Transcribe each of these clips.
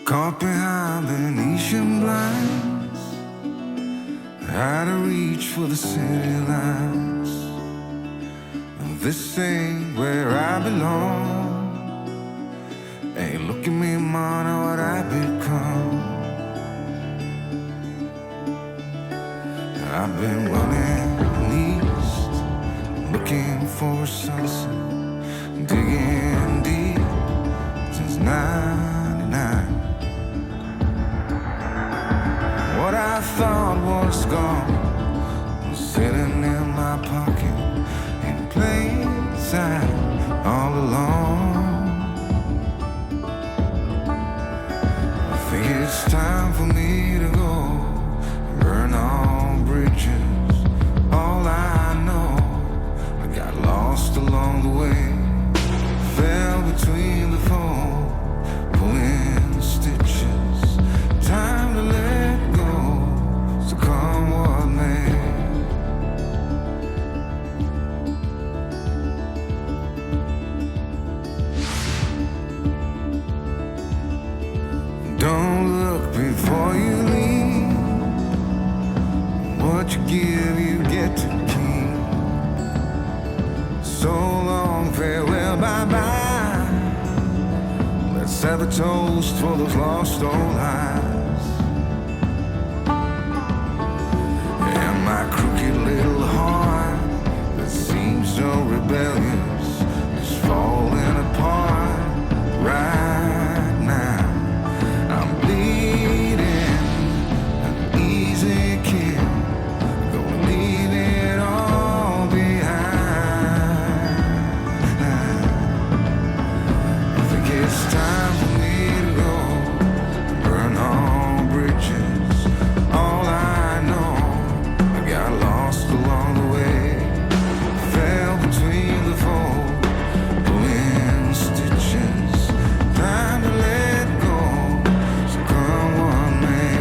Caught behind Venetian blinds, out of reach for the city lights. This ain't where I belong. Hey, look at me, man, what I've become. I've been running east, looking for a sunset, digging deep since '99. What I thought was gone was sitting in my pocket in plain sight all along. I think it's time for me to go, burn all bridges. All I know, I got lost along the way, fell between the foam, pulling stitches. Time to let go, so come what may. Don't look before you leave. What you give, you get to keep. So long, farewell, bye-bye. Let's have a toast for those lost old lives. And my crooked little heart that seems so rebellious is falling apart right now. I'm bleeding an easy kill, gonna leave it all behind. I think it's time for me to go, burn all bridges. All I know, I got lost along the way, fell between the fold, pulling stitches. Time to let go, so come what may.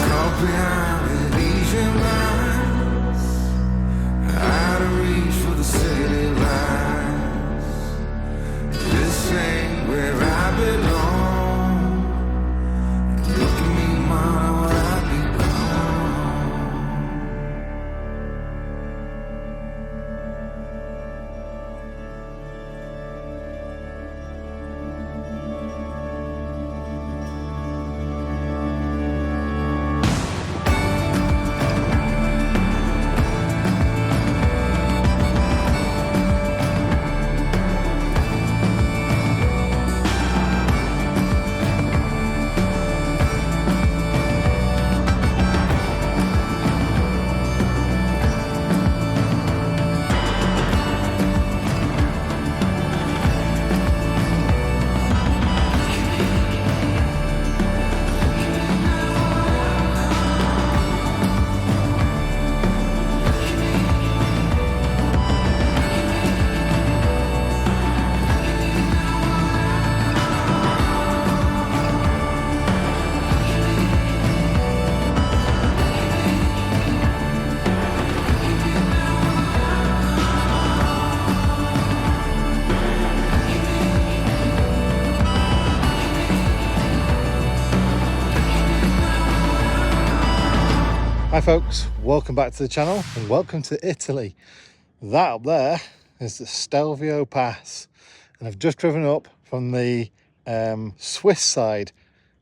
Caught behind Venetian blinds, out of reach for the city lights. This ain't where I belong. Look at me, mama, what I've become. Hi folks, welcome back to the channel and welcome to Italy. That up there is the Stelvio Pass, and I've just driven up from the Swiss side,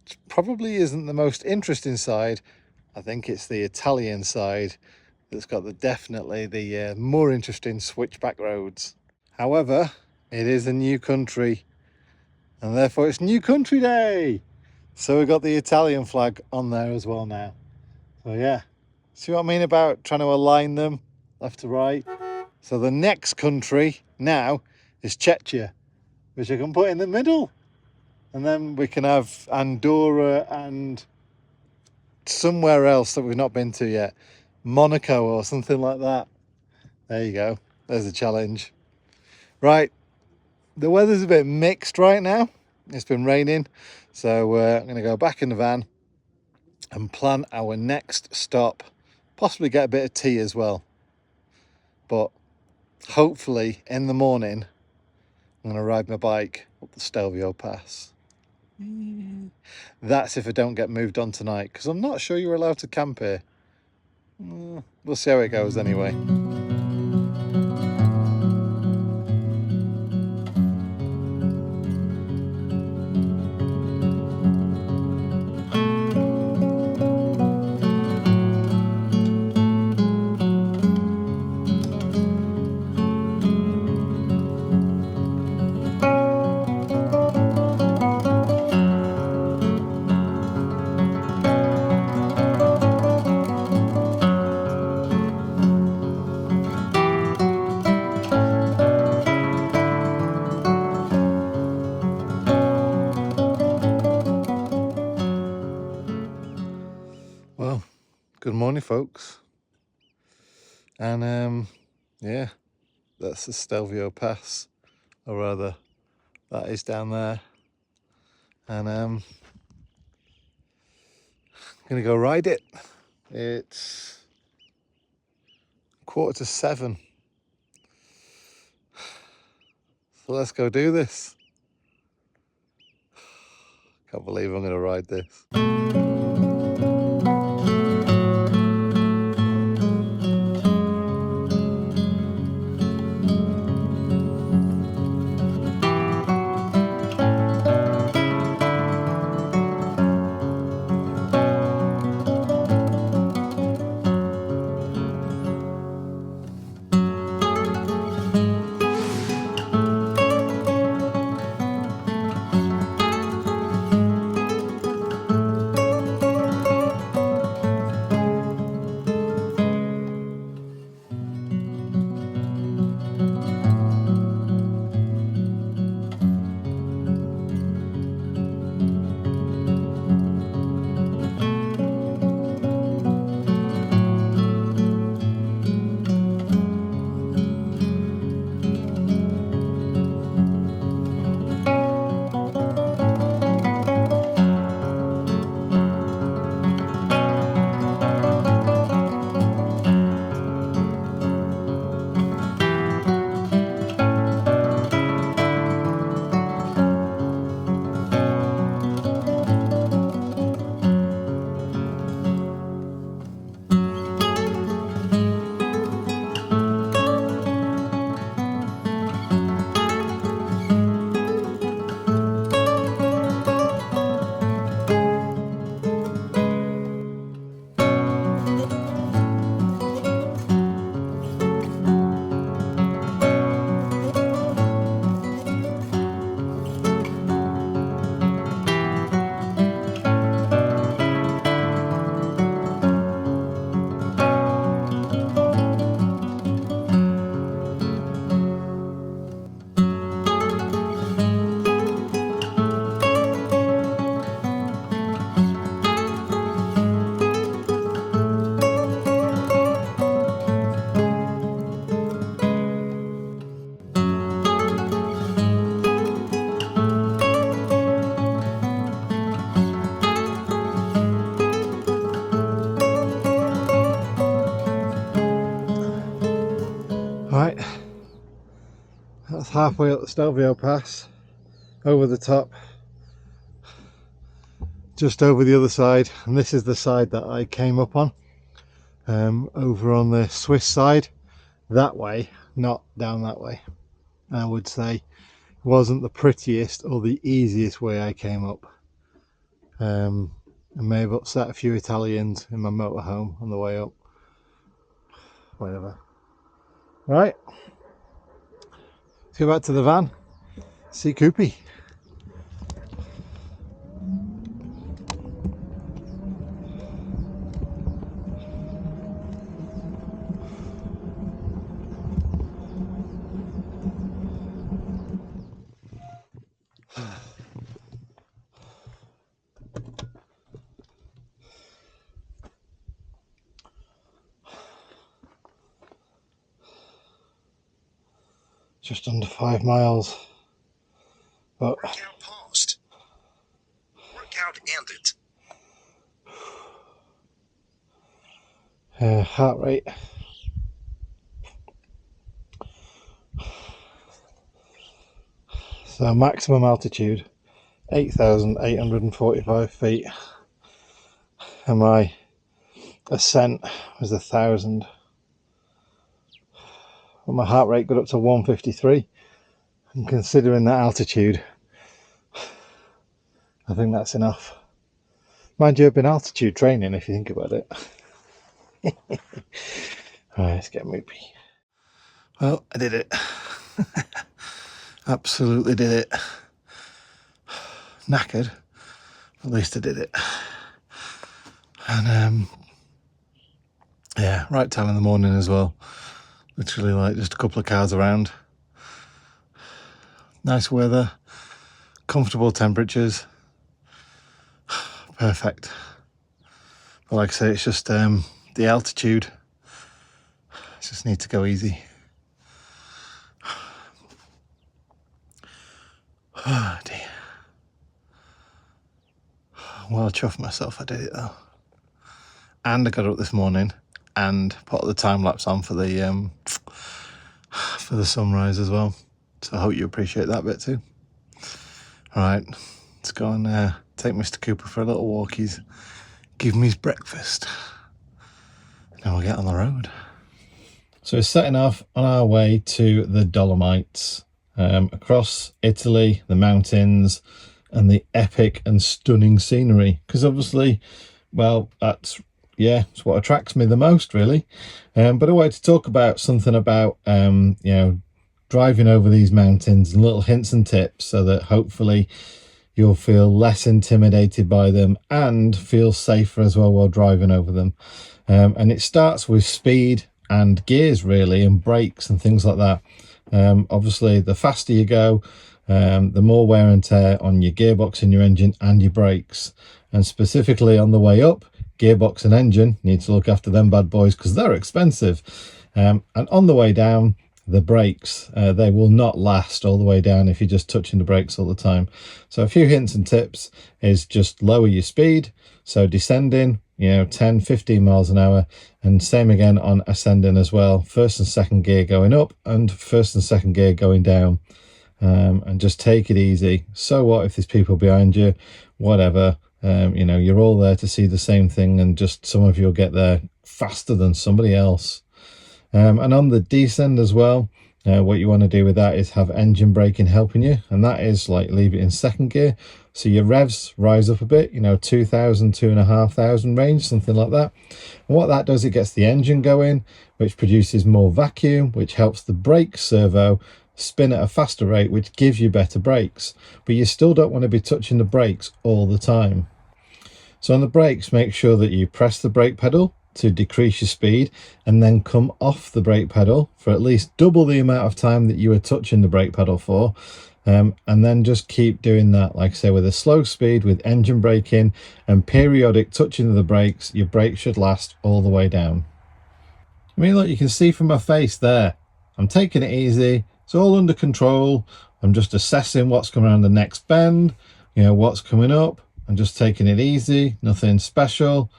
which probably isn't the most interesting side. I think it's the Italian side that's got definitely the more interesting switchback roads. However, it is a new country and therefore it's New Country Day. So we've got the Italian flag on there as well now. So yeah. See what I mean about trying to align them left to right? So the next country now is Czechia, which I can put in the middle. and then we can have Andorra and somewhere else that we've not been to yet, Monaco or something like that. There you go, there's a challenge. Right, the weather's a bit mixed right now. It's been raining, so I'm going to go back in the van and plan our next stop, possibly get a bit of tea as well, but hopefully in the morning I'm going to ride my bike up the Stelvio Pass. That's if I don't get moved on tonight, because I'm not sure you're allowed to camp here. We'll see how it goes anyway. Well, good morning, folks. And yeah, that's the Stelvio Pass, or rather, that is down there. And I'm gonna go ride it. It's 6:45. So let's go do this. Can't believe I'm gonna ride this. Right, that's halfway up the Stelvio Pass, over the top, just over the other side, and this is the side that I came up on, over on the Swiss side, that way, not down that way. I would say wasn't the prettiest or the easiest way I came up. I may have upset a few Italians in my motorhome on the way up. Whatever. Right, let's go back to the van, see Koopy. just under 5 miles. But workout paused. Workout ended. Heart rate. So maximum altitude 8,845 feet, and my ascent was 1,000. But my heart rate got up to 153, and considering that altitude, I think that's enough. Mind you, I've been altitude training if you think about it. Right, let's get moving. Well, I did it. Absolutely did it. Knackered, at least I did it. And yeah, right time in the morning as well. Literally like just a couple of cars around. Nice weather, comfortable temperatures. Perfect. But like I say, it's just the altitude. Just need to go easy. Oh dear. Well, I chuffed myself, I did it though. And I got up this morning and put the time lapse on for the sunrise as well. So I hope you appreciate that bit too. All right, let's go and take Mr. Cooper for a little walkies. Give him his breakfast. And then we'll get on the road. So we're setting off on our way to the Dolomites, across Italy, the mountains, and the epic and stunning scenery. Because obviously, well, it's what attracts me the most, really. But I wanted to talk about something about, you know, driving over these mountains and little hints and tips so that hopefully you'll feel less intimidated by them and feel safer as well while driving over them. And it starts with speed and gears really, and brakes and things like that. Obviously the faster you go, the more wear and tear on your gearbox and your engine and your brakes. And specifically on the way up, gearbox and engine, need to look after them bad boys because they're expensive. And on the way down, the brakes, they will not last all the way down if you're just touching the brakes all the time. So a few hints and tips is just lower your speed. So descending, you know, 10, 15 miles an hour, and same again on ascending as well. First and second gear going up and first and second gear going down. And just take it easy. So what if there's people behind you, whatever, you know, you're all there to see the same thing, and just some of you'll get there faster than somebody else. And on the descend as well, what you want to do with that is have engine braking helping you, and that is like leave it in second gear, so your revs rise up a bit, you know, 2,000, 2,500 range, something like that. And what that does, it gets the engine going, which produces more vacuum, which helps the brake servo spin at a faster rate, which gives you better brakes. But you still don't want to be touching the brakes all the time. So on the brakes, make sure that you press the brake pedal to decrease your speed, and then come off the brake pedal for at least double the amount of time that you were touching the brake pedal for. And then just keep doing that, like I say, with a slow speed, with engine braking and periodic touching of the brakes. Your brakes should last all the way down. I mean, look, you can see from my face there, I'm taking it easy. It's all under control. I'm just assessing what's coming around the next bend, you know, what's coming up. I'm just taking it easy, nothing special.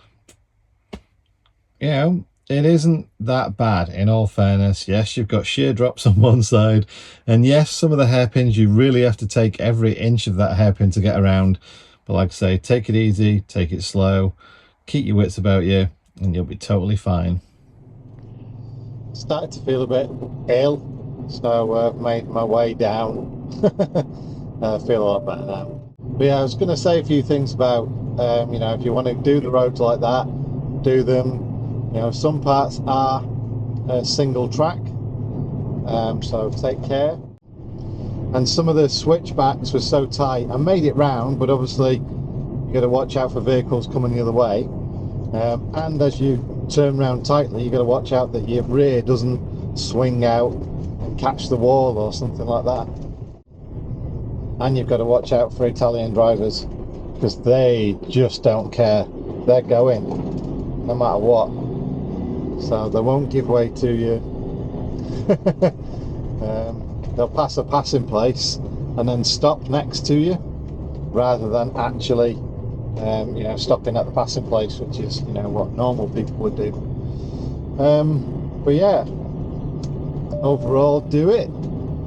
You know, it isn't that bad, in all fairness. Yes, you've got shear drops on one side, and yes, some of the hairpins, you really have to take every inch of that hairpin to get around. But like I say, take it easy, take it slow, keep your wits about you, and you'll be totally fine. Started to feel a bit ill, so I've made my way down. I feel a lot better now. But yeah, I was going to say a few things about, you know, if you want to do the roads like that, do them. You know, some parts are single track, so take care. And some of the switchbacks were so tight. I made it round, but obviously you got to watch out for vehicles coming the other way. And as you turn around tightly, you got to watch out that your rear doesn't swing out and catch the wall or something like that. And you've got to watch out for Italian drivers, because they just don't care. They're going no matter what. So they won't give way to you. they'll pass a passing place and then stop next to you, rather than actually you know, stopping at the passing place, which is, you know, what normal people would do. But yeah, overall, do it.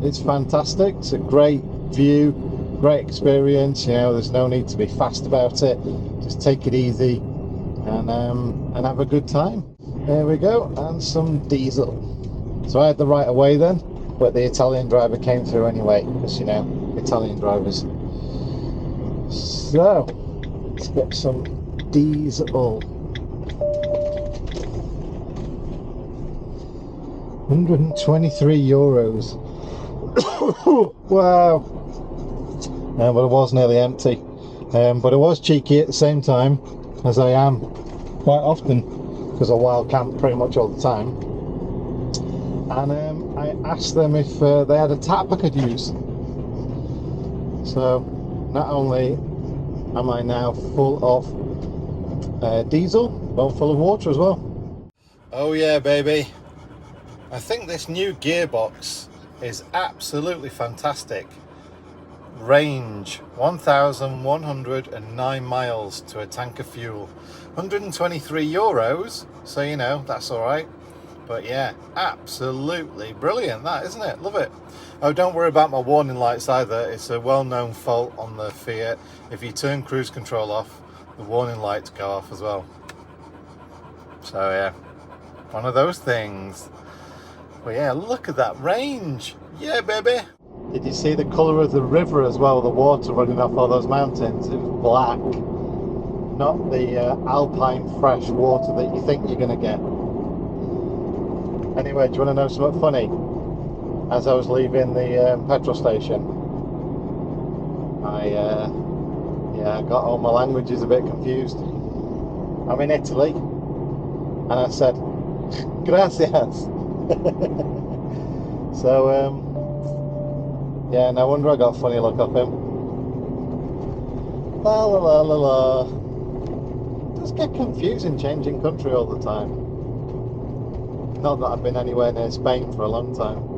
It's fantastic. It's a great view, great experience. You know, there's no need to be fast about it. Just take it easy and have a good time. There we go, and some diesel. So I had the right of way then, but the Italian driver came through anyway, because, you know, Italian drivers. So let's get some diesel. 123 euros. Wow. But it was nearly empty. But it was cheeky at the same time, as I am quite often, because I wild camp pretty much all the time. And I asked them if they had a tap I could use. So not only am I now full of diesel, but full of water as well. Oh yeah, baby. I think this new gearbox is absolutely fantastic. Range 1,109 miles to a tank of fuel. 123 euros, so you know, that's alright. But yeah, absolutely brilliant that, isn't it? Love it. Oh, don't worry about my warning lights either. It's a well-known fault on the Fiat. If you turn cruise control off, the warning lights go off as well. So yeah, one of those things. But yeah, look at that range. Yeah, baby. Did you see the colour of the river as well? The water running off all those mountains. It was black. Not the alpine fresh water that you think you're going to get. Anyway, do you want to know something funny? As I was leaving the petrol station, I got all my languages a bit confused. I'm in Italy, and I said, gracias. So, yeah, no wonder I got a funny look off him. La la la la la. Just get confusing changing country all the time. Not that I've been anywhere near Spain for a long time.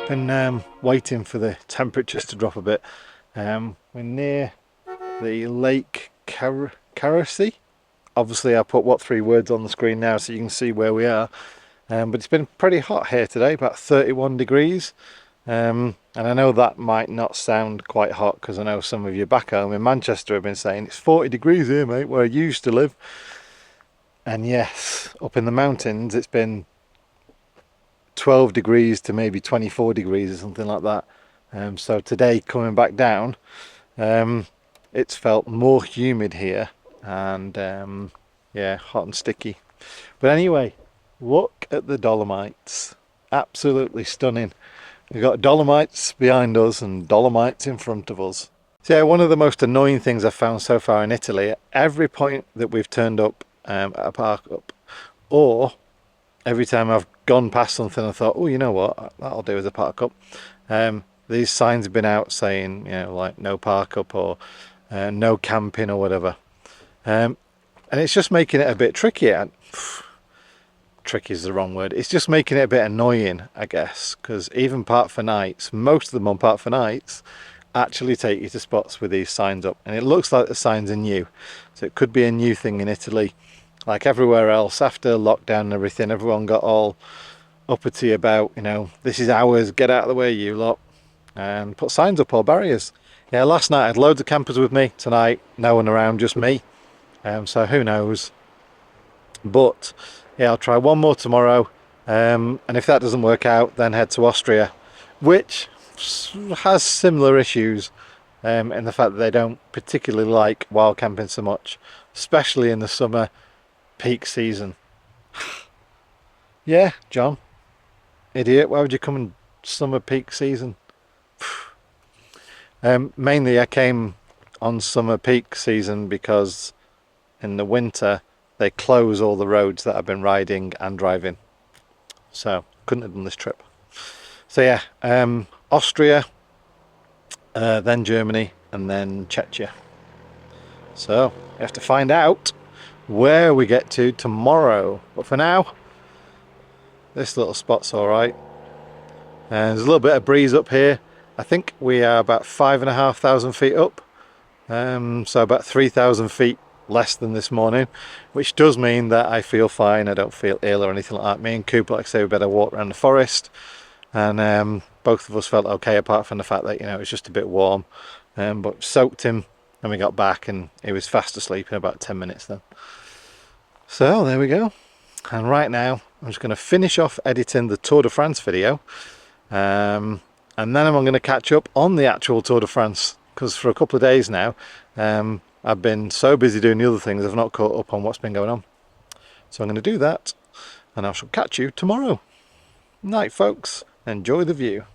Been waiting for the temperatures to drop a bit. We're near the Lake coarse. Obviously I put 3 words on the screen now so you can see where we are, but it's been pretty hot here today, about 31 degrees, And I know that might not sound quite hot, because I know some of you back home in Manchester have been saying it's 40 degrees here, mate, where I used to live. And yes, up in the mountains it's been 12 degrees to maybe 24 degrees or something like that. So today, coming back down, it's felt more humid here, and yeah, hot and sticky. But anyway, look at the Dolomites. Absolutely stunning. We've got Dolomites behind us and Dolomites in front of us. So yeah, one of the most annoying things I've found so far in Italy, at every point that we've turned up at a parkup, or every time I've gone past something and thought, oh, you know what, that'll do as a parkup, these signs have been out saying, you know, like no parkup or no camping or whatever. And it's just making it a bit trickier. Tricky is the wrong word. It's just making it a bit annoying, I guess, because even Park for Nights, most of them on Park for Nights actually take you to spots with these signs up, and it looks like the signs are new, so it could be a new thing in Italy. Like everywhere else, after lockdown and everything, everyone got all uppity about, you know, this is ours, get out of the way, you lot, and put signs up or barriers. Yeah, last night I had loads of campers with me. Tonight, no one around, just me. So who knows? But yeah, I'll try one more tomorrow, and if that doesn't work out, then head to Austria, which has similar issues in the fact that they don't particularly like wild camping so much, especially in the summer peak season. Yeah, John, idiot, why would you come in summer peak season? Mainly I came on summer peak season because in the winter they close all the roads that I've been riding and driving, so couldn't have done this trip. So yeah, Austria, then Germany, and then Czechia. So we have to find out where we get to tomorrow, but for now this little spot's all right. And there's a little bit of breeze up here. I think we are about 5,500 feet up, so about 3,000 feet less than this morning, which does mean that I feel fine. I don't feel ill or anything like that. Me and Cooper, like I say, we better walk around the forest, and both of us felt okay, apart from the fact that, you know, it was just a bit warm, but soaked him and we got back and he was fast asleep in about 10 minutes then. So there we go. And right now I'm just going to finish off editing the Tour de France video, and then I'm going to catch up on the actual Tour de France, because for a couple of days now I've been so busy doing the other things I've not caught up on what's been going on. So I'm going to do that, and I shall catch you tomorrow. Night, folks. Enjoy the view.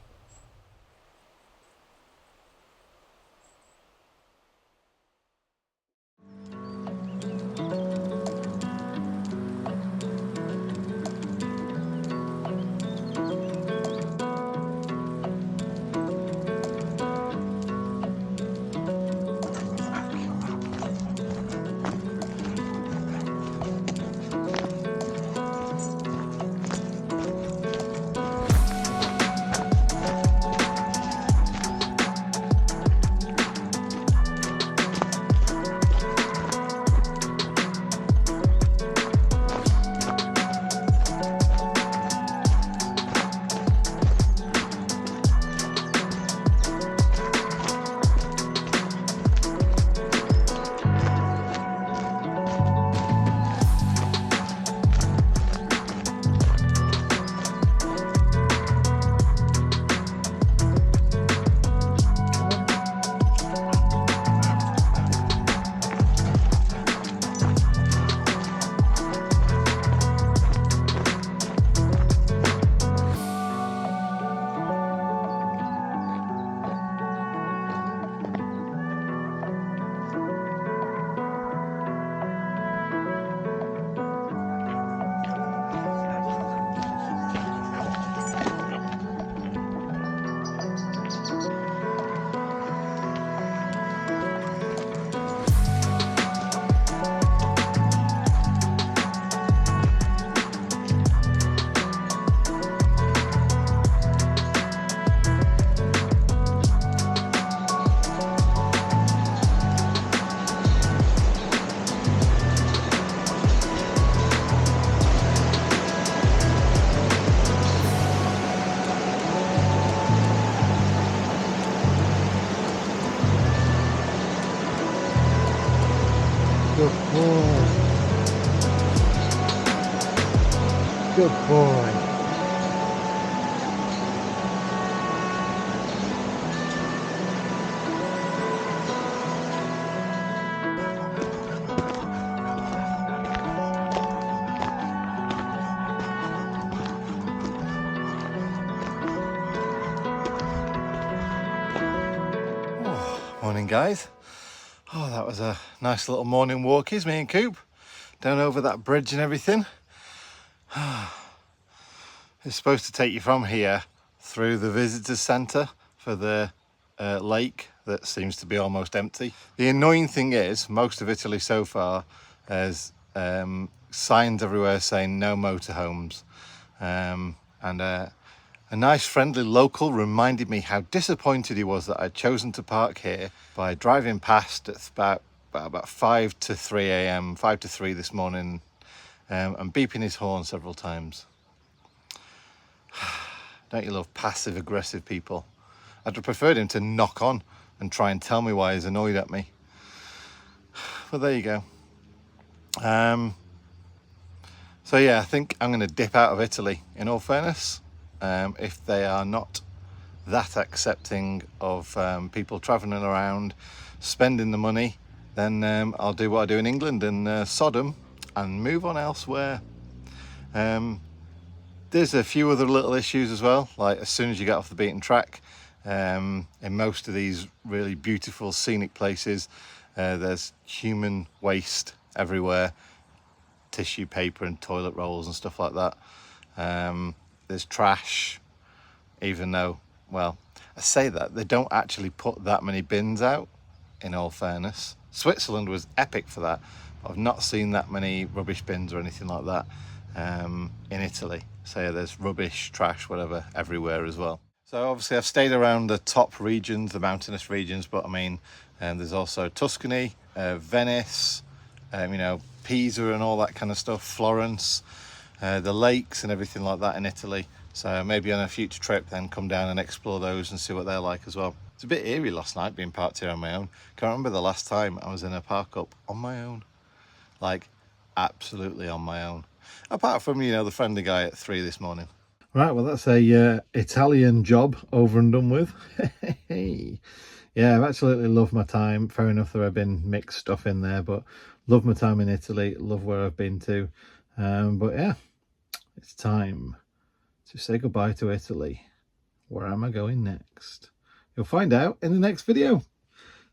Good boy. Morning, guys. Oh, that was a nice little morning walkies, me and Coop, down over that bridge and everything. It's supposed to take you from here through the visitor centre for the lake that seems to be almost empty. The annoying thing is, most of Italy so far has signs everywhere saying no motorhomes. A nice friendly local reminded me how disappointed he was that I'd chosen to park here by driving past at about 5 to 3 a.m, 5 to 3 this morning, and beeping his horn several times. Don't you love passive aggressive people? I'd have preferred him to knock on and try and tell me why he's annoyed at me. But there you go. So yeah, I think I'm going to dip out of Italy, in all fairness. If they are not that accepting of people travelling around, spending the money, then I'll do what I do in England and sod 'em and move on elsewhere. There's a few other little issues as well, like as soon as you get off the beaten track, in most of these really beautiful scenic places, there's human waste everywhere, tissue paper and toilet rolls and stuff like that. There's trash, even though, well, I say that, they don't actually put that many bins out, in all fairness. Switzerland was epic for that. I've not seen that many rubbish bins or anything like that in Italy. So yeah, there's rubbish, trash, whatever, everywhere as well. So obviously I've stayed around the top regions, the mountainous regions, but I mean, there's also Tuscany, Venice, Pisa and all that kind of stuff, Florence, the lakes and everything like that in Italy. So maybe on a future trip then come down and explore those and see what they're like as well. It's a bit eerie last night being parked here on my own. Can't remember the last time I was in a parkup on my own. Like, absolutely on my own. Apart from, the friendly guy at 3 this morning. Right, well that's a Italian job over and done with. Yeah, I've absolutely loved my time. Fair enough there have been mixed stuff in there, but love my time in Italy, love where I've been to. But yeah, it's time to say goodbye to Italy. Where am I going next? You'll find out in the next video.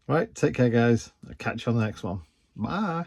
Right, take care guys. I'll catch you on the next one. Bye.